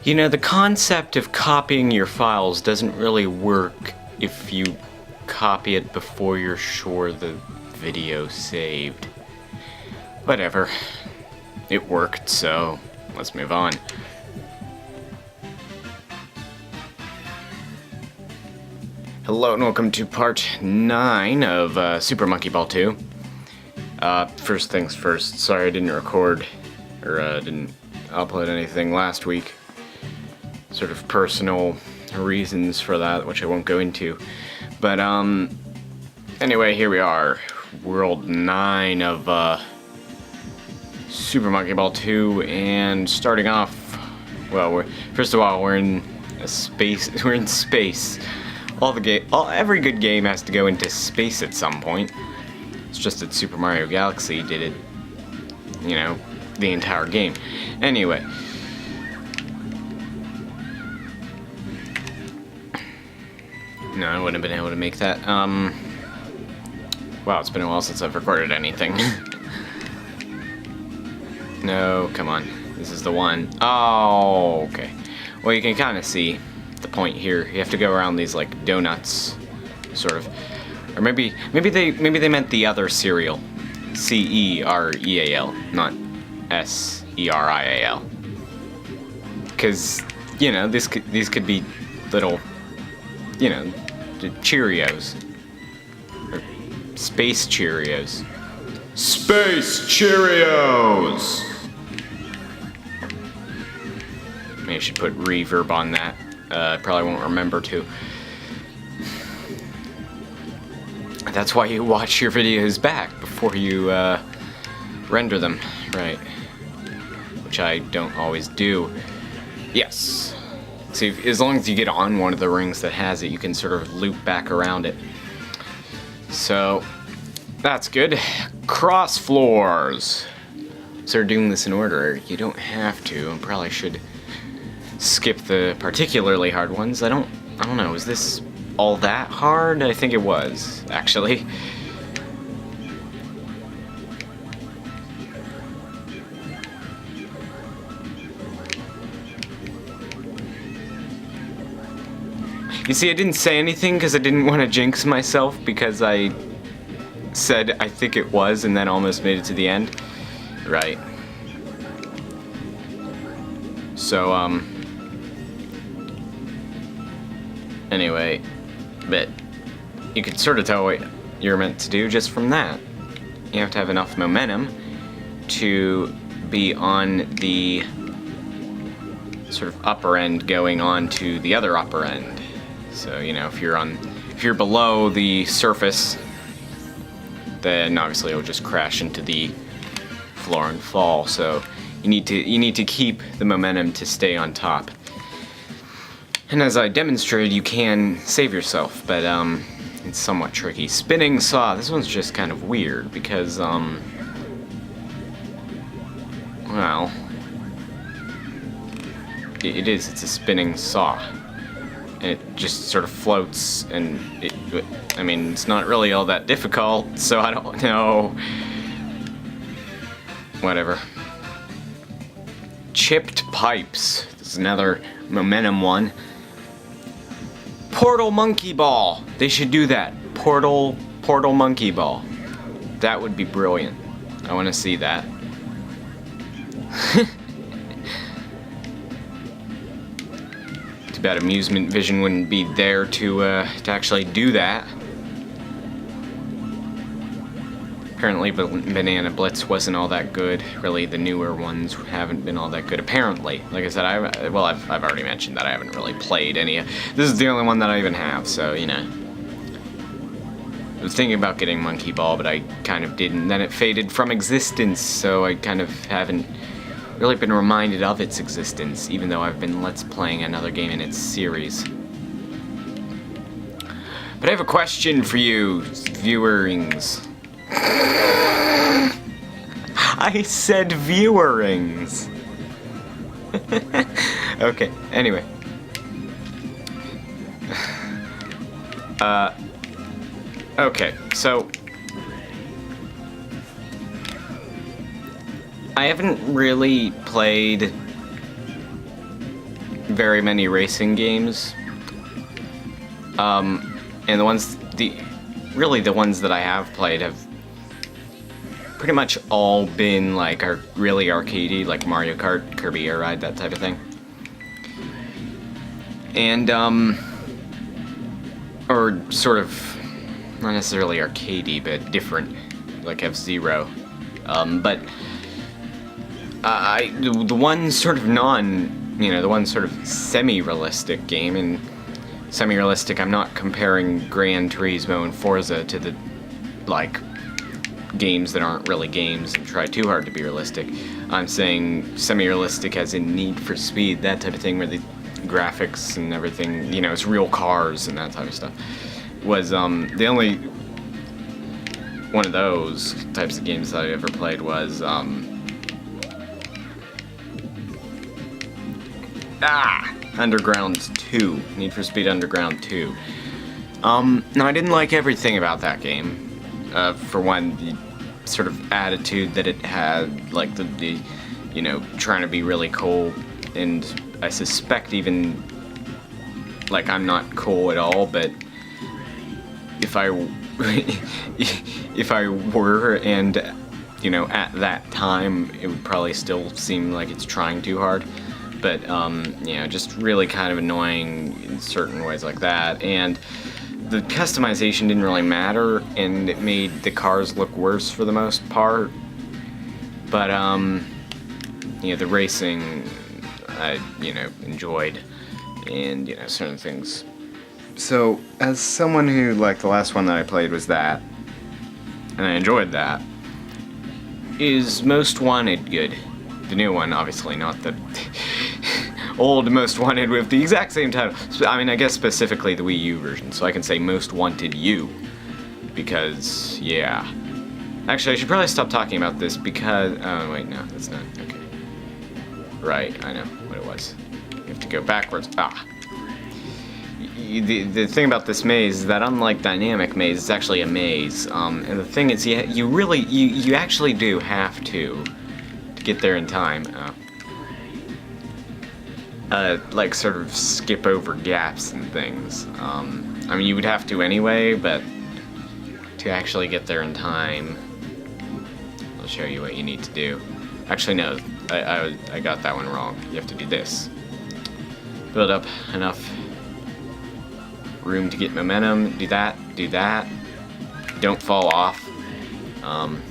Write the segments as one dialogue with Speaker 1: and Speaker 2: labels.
Speaker 1: You know, the concept of copying your files doesn't really work if you copy it before you're sure the video saved. Whatever. It worked, so let's move on. Hello and welcome to part 9 of Super Monkey Ball 2. First things first, sorry I didn't record, or didn't upload anything last week. Sort of personal reasons for that, which I won't go into. But, anyway, here we are. World 9 of, Super Monkey Ball 2, and starting off, well, first of all, we're in space. Every good game has to go into space at some point. It's just that Super Mario Galaxy did it, you know, the entire game. Anyway. No, I wouldn't have been able to make that. Wow, it's been a while since I've recorded anything. No, come on. This is the one. Oh, okay. Well, you can kind of see the point here. You have to go around these like donuts, sort of, or maybe they meant the other cereal, C-E-R-E-A-L, not S-E-R-I-A-L. Because you know these could be little, you know, Cheerios or Space Cheerios. Space Cheerios. Maybe I should put reverb on that. I probably won't remember to. That's why you watch your videos back before you render them, right? Which I don't always do. Yes. See, as long as you get on one of the rings that has it, you can sort of loop back around it. So, that's good. Cross floors. So we're doing this in order. You don't have to. I probably should skip the particularly hard ones. I don't know. Is this all that hard? I think it was, actually. You see, I didn't say anything because I didn't want to jinx myself, because I said I think it was and then almost made it to the end. Right. So, anyway, but you could sort of tell what you're meant to do just from that. You have to have enough momentum to be on the sort of upper end going on to the other upper end. So, you know, if you're below the surface, then obviously it'll just crash into the floor and fall. So you need to keep the momentum to stay on top. And as I demonstrated, you can save yourself, but it's somewhat tricky. Spinning saw. This one's just kind of weird because well, it is. It's a spinning saw. And it just sort of floats, and I mean, it's not really all that difficult, so I don't know. Whatever. Chipped pipes. This is another momentum one. Portal monkey ball. They should do that. Portal monkey ball. That would be brilliant. I want to see that. Bad Amusement Vision wouldn't be there to actually do that. Apparently Banana Blitz wasn't all that good. Really, the newer ones haven't been all that good, apparently. Like I said, I've already mentioned that I haven't really played any. This is the only one that I even have, so, you know. I was thinking about getting Monkey Ball, but I kind of didn't. Then it faded from existence, so I kind of haven't really been reminded of its existence, even though I've been Let's Playing another game in its series. But I have a question for you, viewerings. I said viewerings. Okay, anyway. Okay, so I haven't really played very many racing games. And really the ones that I have played have pretty much all been like really arcadey, like Mario Kart, Kirby Air Ride, that type of thing. And or sort of not necessarily arcadey, but different, like F-Zero. But the one sort of the one sort of semi-realistic game, and semi-realistic, I'm not comparing Gran Turismo and Forza to the, like, games that aren't really games and try too hard to be realistic. I'm saying semi-realistic as in Need for Speed, that type of thing, where the graphics and everything, you know, it's real cars and that type of stuff, was the only one of those types of games that I ever played was Underground 2, Need for Speed Underground 2. Now I didn't like everything about that game. For one, the sort of attitude that it had, like the you know, trying to be really cool, and I suspect even, like, I'm not cool at all, but if I if I were, and, you know, at that time, it would probably still seem like it's trying too hard. But, you know, just really kind of annoying in certain ways like that. And the customization didn't really matter, and it made the cars look worse for the most part. But, you know, the racing, I, you know, enjoyed, and, you know, certain things. So, as someone who, like, the last one that I played was that, and I enjoyed that, is Most Wanted good? The new one, obviously, not the old Most Wanted with the exact same title. I mean, I guess specifically the Wii U version, so I can say Most Wanted U, because, yeah. Actually, I should probably stop talking about this because, oh, wait, no, that's not, okay. Right, I know what it was. You have to go backwards. The thing about this maze is that, unlike Dynamic Maze, it's actually a maze. And the thing is, you actually do have to get there in time. Like, sort of skip over gaps and things. I mean, you would have to anyway, but to actually get there in time, I'll show you what you need to do. Actually, no, I got that one wrong. You have to do this. Build up enough room to get momentum, do that, don't fall off, and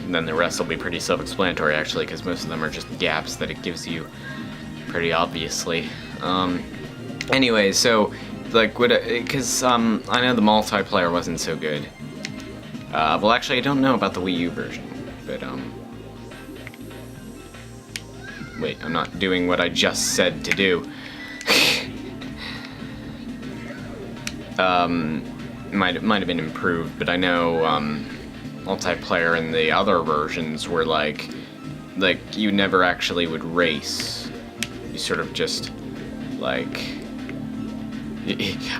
Speaker 1: then the rest will be pretty self-explanatory, actually, because most of them are just gaps that it gives you pretty obviously. Anyway, so, like, because I know the multiplayer wasn't so good. Well, actually, I don't know about the Wii U version, but, wait, I'm not doing what I just said to do. Might have been improved, but I know multiplayer in the other versions were like you never actually would race. You sort of just like,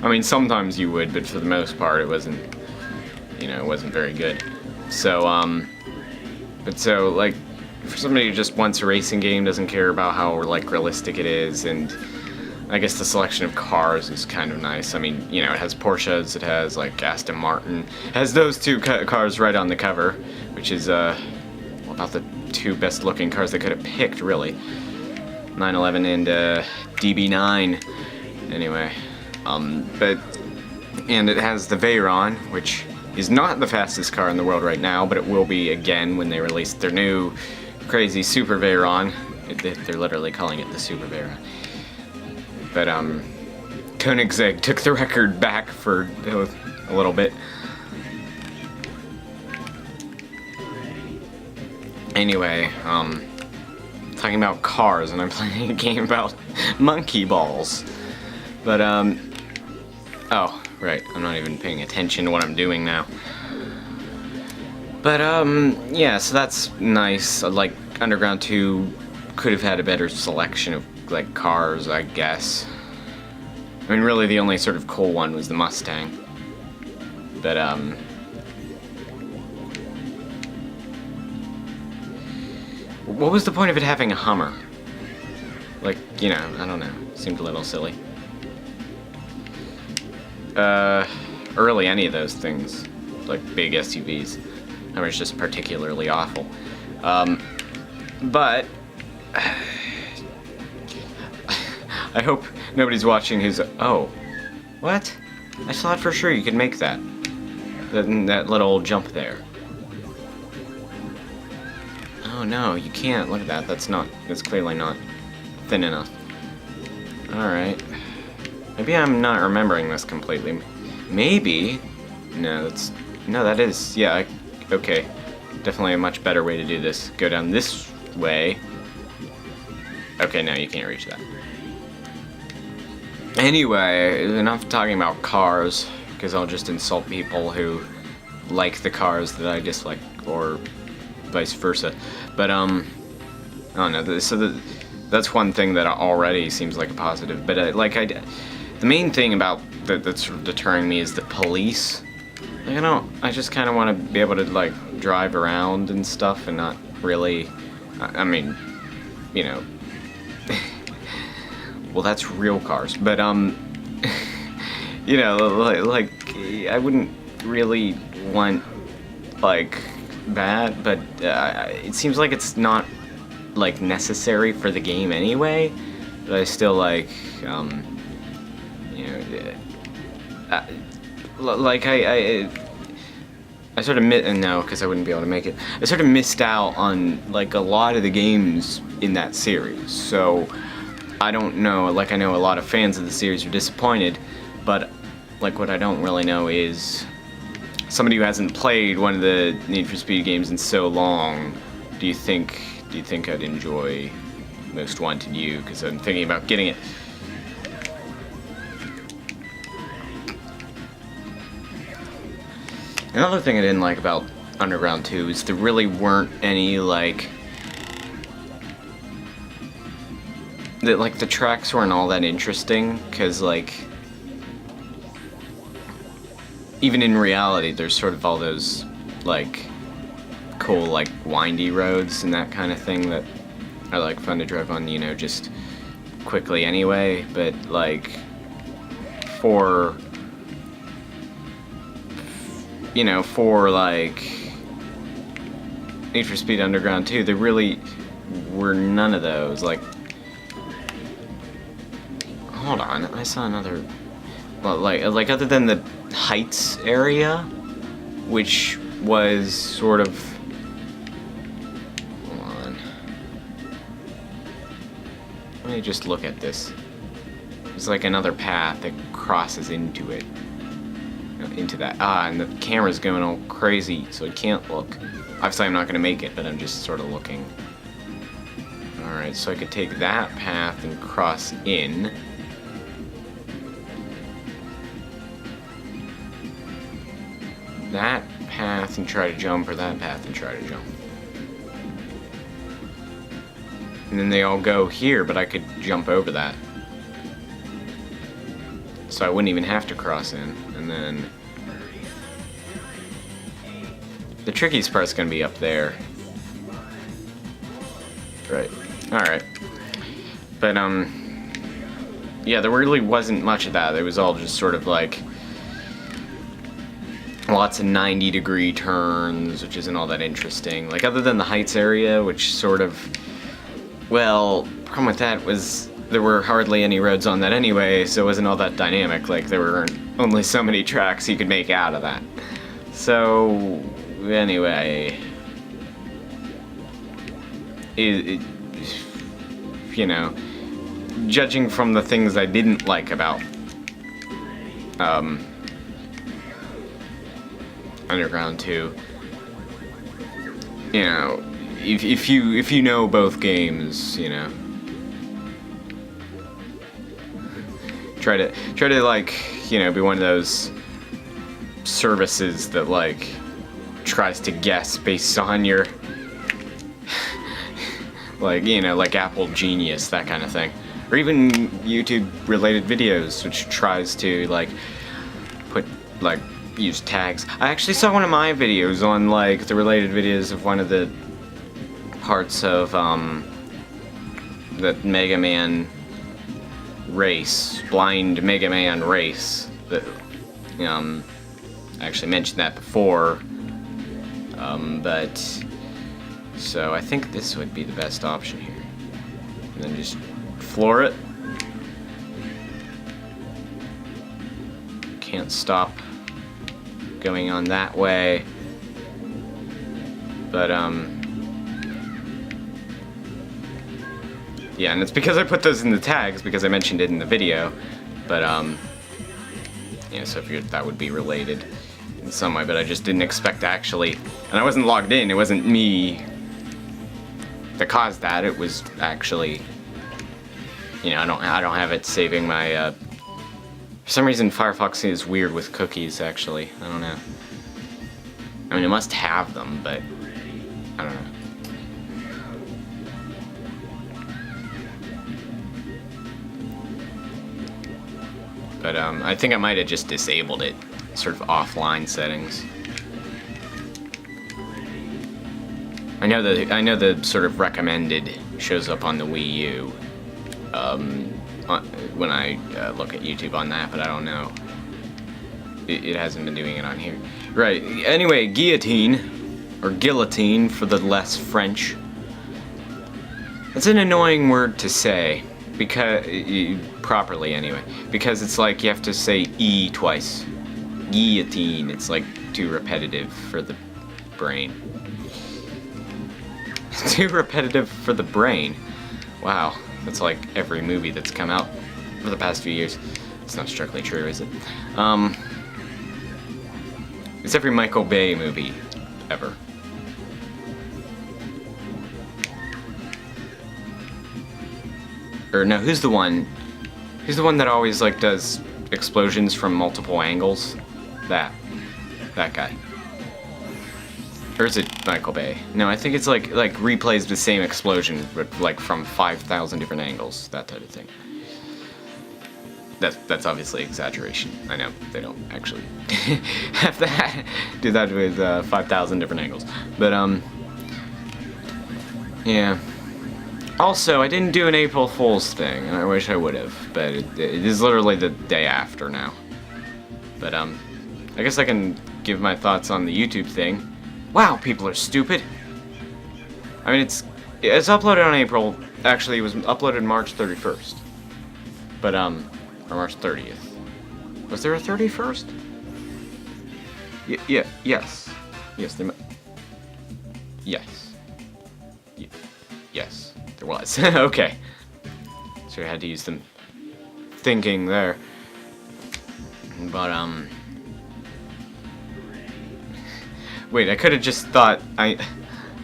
Speaker 1: I mean, sometimes you would, but for the most part it wasn't, you know, it wasn't very good. So but so, like, for somebody who just wants a racing game, doesn't care about how, like, realistic it is, and I guess the selection of cars is kind of nice. I mean, you know, it has Porsches, it has, like, Aston Martin. It has those two cars right on the cover, which is, well, about the two best-looking cars they could have picked, really. 911 and, DB9. Anyway, and it has the Veyron, which is not the fastest car in the world right now, but it will be again when they release their new crazy Super Veyron. They're literally calling it the Super Veyron. But, Koenigsegg took the record back for a little bit. Anyway, talking about cars, and I'm playing a game about monkey balls. But, oh, right, I'm not even paying attention to what I'm doing now. But, yeah, so that's nice. Like, Underground 2 could have had a better selection of, like, cars, I guess. I mean, really the only sort of cool one was the Mustang. But, what was the point of it having a Hummer? Like, you know, I don't know, seemed a little silly. Or really any of those things, like big SUVs. I mean, it's just particularly awful. But I hope nobody's watching who's, oh, what? I thought for sure you could make that. That little jump there. Oh no, you can't. Look at that. That's clearly not thin enough. Alright. Maybe I'm not remembering this completely. Maybe. No, that is, yeah, okay. Definitely a much better way to do this. Go down this way. Okay, no, you can't reach that. Anyway, enough talking about cars, because I'll just insult people who like the cars that I dislike, or vice versa. But, I don't know, so that's one thing that already seems like a positive. But, the main thing about that's sort of deterring me is the police. Like, I just kind of want to be able to, like, drive around and stuff and not really, I mean, you know, well, that's real cars, but, you know, like, I wouldn't really want, like, that, but, it seems like it's not, like, necessary for the game anyway, but I still, like, you know, like, I sort of no, because I wouldn't be able to make it. I sort of missed out on, like, a lot of the games in that series, so I don't know, like, I know a lot of fans of the series are disappointed, but, like, what I don't really know is somebody who hasn't played one of the Need for Speed games in so long, do you think I'd enjoy Most Wanted U? Because I'm thinking about getting it. Another thing I didn't like about Underground 2 is there really weren't any, like, the tracks weren't all that interesting, because, like, even in reality, there's sort of all those, like, cool, like, windy roads and that kind of thing that are, like, fun to drive on, you know, just quickly anyway, but, like, for, you know, for, like, Need for Speed Underground 2, there really were none of those, like, hold on, I saw another, well, like other than the Heights area, which was sort of, hold on, let me just look at this. There's like another path that crosses into it, into that, and the camera's going all crazy, so I can't look. Obviously I'm not gonna make it, but I'm just sort of looking. Alright, so I could take that path and cross in. That path and try to jump, or that path and try to jump. And then they all go here, but I could jump over that. So I wouldn't even have to cross in. And then the trickiest part's gonna be up there. Right. Alright. But, yeah, there really wasn't much of that. It was all just sort of like lots of 90-degree turns, which isn't all that interesting. Like, other than the Heights area, which sort of, well, the problem with that was there were hardly any roads on that anyway, so it wasn't all that dynamic. Like, there were only so many tracks you could make out of that. So, anyway, you know, judging from the things I didn't like about Underground 2, you know, if you know both games, you know, try to like, you know, be one of those services that like tries to guess based on your like, you know, like Apple Genius, that kind of thing, or even YouTube related videos, which tries to like put like use tags. I actually saw one of my videos on like the related videos of one of the parts of that Mega Man race, blind Mega Man race. That I actually mentioned that before. But so I think this would be the best option here. And then just floor it. Can't stop going on that way. But yeah, and it's because I put those in the tags because I mentioned it in the video. But yeah, so if that would be related in some way, but I just didn't expect to actually, and I wasn't logged in, it wasn't me that caused that, it was actually, you know, I don't have it saving my, for some reason Firefox is weird with cookies, actually, I don't know. I mean, it must have them, but I don't know. But I think I might have just disabled it, sort of offline settings. I know the sort of recommended shows up on the Wii U when I look at YouTube on that, but I don't know. It hasn't been doing it on here. Right. Anyway, guillotine, or guillotine for the less French. It's an annoying word to say, because properly anyway, because it's like you have to say E twice. Guillotine. It's like too repetitive for the brain. Too repetitive for the brain. Wow, that's like every movie that's come out for the past few years. It's not strictly true, is it? It's every Michael Bay movie ever. Or no, who's the one? Who's the one that always like does explosions from multiple angles? That guy. Or is it Michael Bay? No, I think it's like replays the same explosion, but like from 5,000 different angles, that type of thing. That's obviously exaggeration. I know they don't actually have that do that with 5,000 different angles, but yeah. Also, I didn't do an April Fool's thing, and I wish I would have, but it is literally the day after now. But I guess I can give my thoughts on the YouTube thing. Wow, people are stupid. I mean, it's uploaded on April. Actually, it was uploaded March 31st. But or March 30th. Was there a 31st? Yes. Yes, there. Yes. Yes, there was. Okay. So I had to use some thinking there. But wait, I could have just thought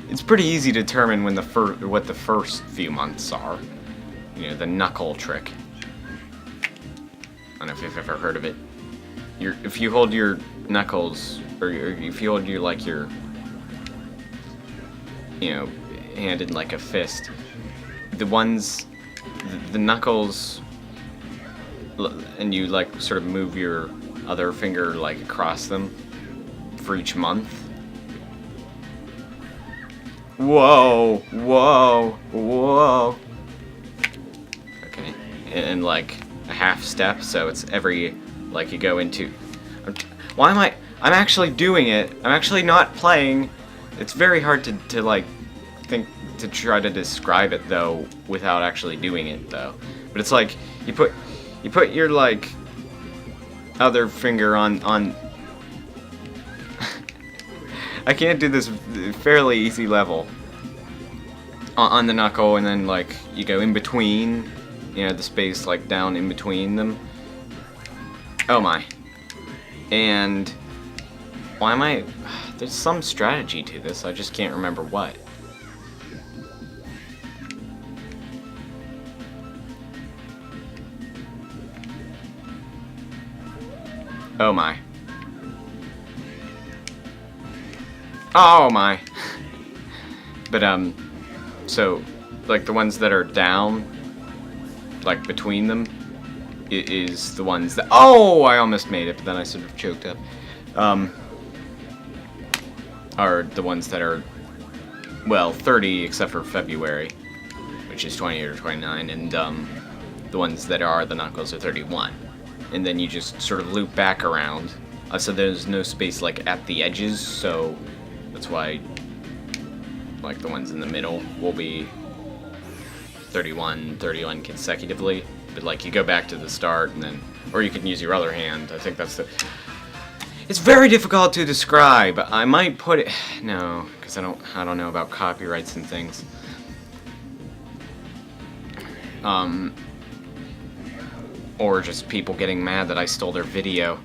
Speaker 1: it's pretty easy to determine when what the first few months are. You know, the knuckle trick. I don't know if you've ever heard of it. If you hold your knuckles, or if you hold your hand in like a fist, the knuckles, and you like sort of move your other finger like across them for each month. Whoa, whoa, whoa. Okay, and like a half step, so it's every, like you go into, I'm actually doing it, I'm actually not playing. It's very hard to like think to try to describe it though without actually doing it though. But it's like you put your like other finger on I can't do this fairly easy level on the knuckle, and then like you go in between, you know, the space like down in between them. Oh my. And why am I, there's some strategy to this, I just can't remember what. Oh my. Oh my. But so like the ones that are down, like between them, is the ones that, oh, I almost made it, but then I sort of choked up. Are the ones that are, well, 30 except for February, which is 28 or 29, and the ones that are the knuckles are 31. And then you just sort of loop back around. So there's no space like at the edges, so that's why like the ones in the middle will be 31 consecutively. But like you go back to the start and then, or you can use your other hand. I think that's the... It's very difficult to describe. I might put it... No, because I don't know about copyrights and things. Or just people getting mad that I stole their video.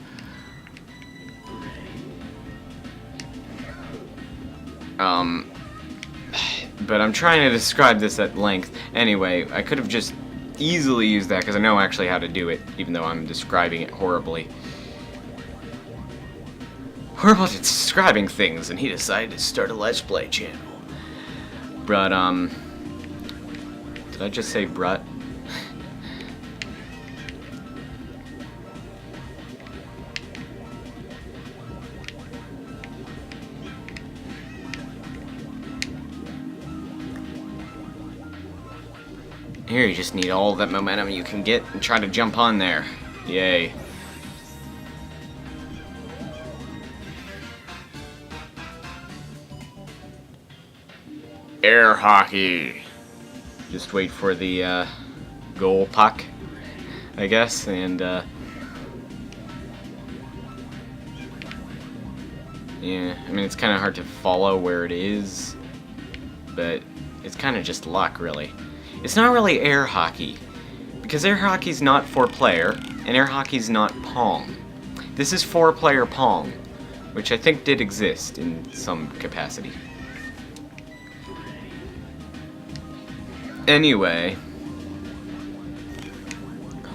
Speaker 1: But I'm trying to describe this at length. Anyway, I could have just easily used that because I know actually how to do it, even though I'm describing it horribly. Horrible at describing things, and he decided to start a Let's Play channel. But, did I just say brut? Here, you just need all that momentum you can get and try to jump on there. Yay. Air hockey. Just wait for the goal puck, I guess, and yeah, I mean it's kind of hard to follow where it is, but it's kind of just luck, really. It's not really air hockey, because air hockey's not 4-player, and air hockey's not Pong. This is 4-player Pong, which I think did exist in some capacity. Anyway,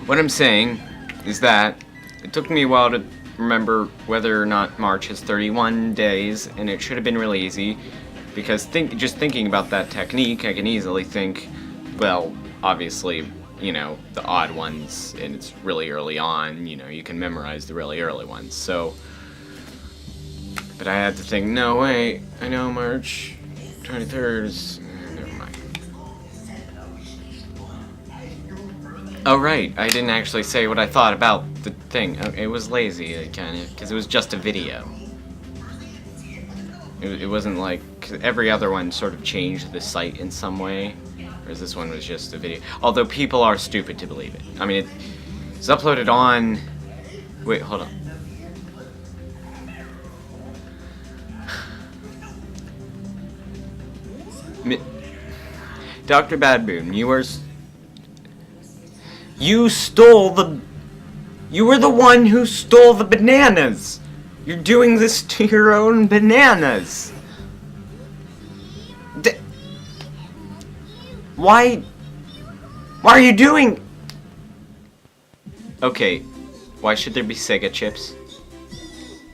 Speaker 1: what I'm saying is that it took me a while to remember whether or not March has 31 days, and it should have been really easy, because just thinking about that technique, I can easily think, well, obviously, you know, the odd ones, and it's really early on, you know, you can memorize the really early ones, so... But I had to think, no, wait, I know March 23rd is... Never mind. Oh, right, I didn't actually say what I thought about the thing. It was lazy, kind of, because it was just a video. It wasn't like... 'cause every other one sort of changed the site in some way. Whereas this one was just a video. Although people are stupid to believe it. I mean, it's uploaded on... Wait, hold on. Dr. Bad-Boon, you stole the... You were the one who stole the bananas! You're doing this to your own bananas! Why are you doing... Okay, why should there be Sega chips?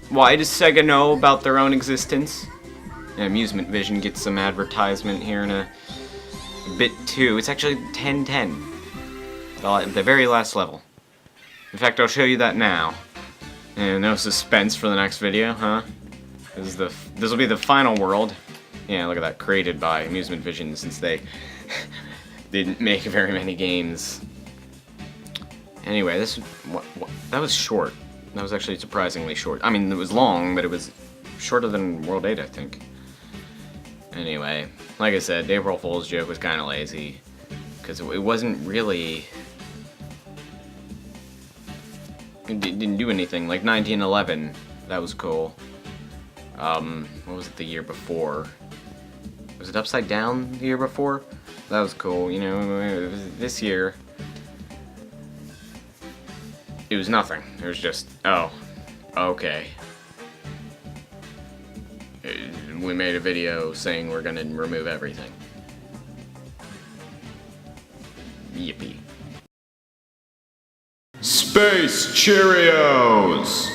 Speaker 1: Why does Sega know about their own existence? Amusement Vision gets some advertisement here in a bit too. It's actually 1010. At the very last level. In fact, I'll show you that now. And no suspense for the next video, huh? This will be the final world. Yeah, look at that. Created by Amusement Vision, since they didn't make very many games. Anyway, that was short. That was actually surprisingly short. I mean, it was long, but it was shorter than World 8, I think. Anyway, like I said, April Fool's joke was kind of lazy. Because it wasn't really... It didn't do anything. Like 1911, that was cool. What was it the year before? Was it Upside Down the year before? That was cool, you know. This year, it was nothing. It was just, oh, okay. We made a video saying we're gonna remove everything. Yippee. Space Cheerios!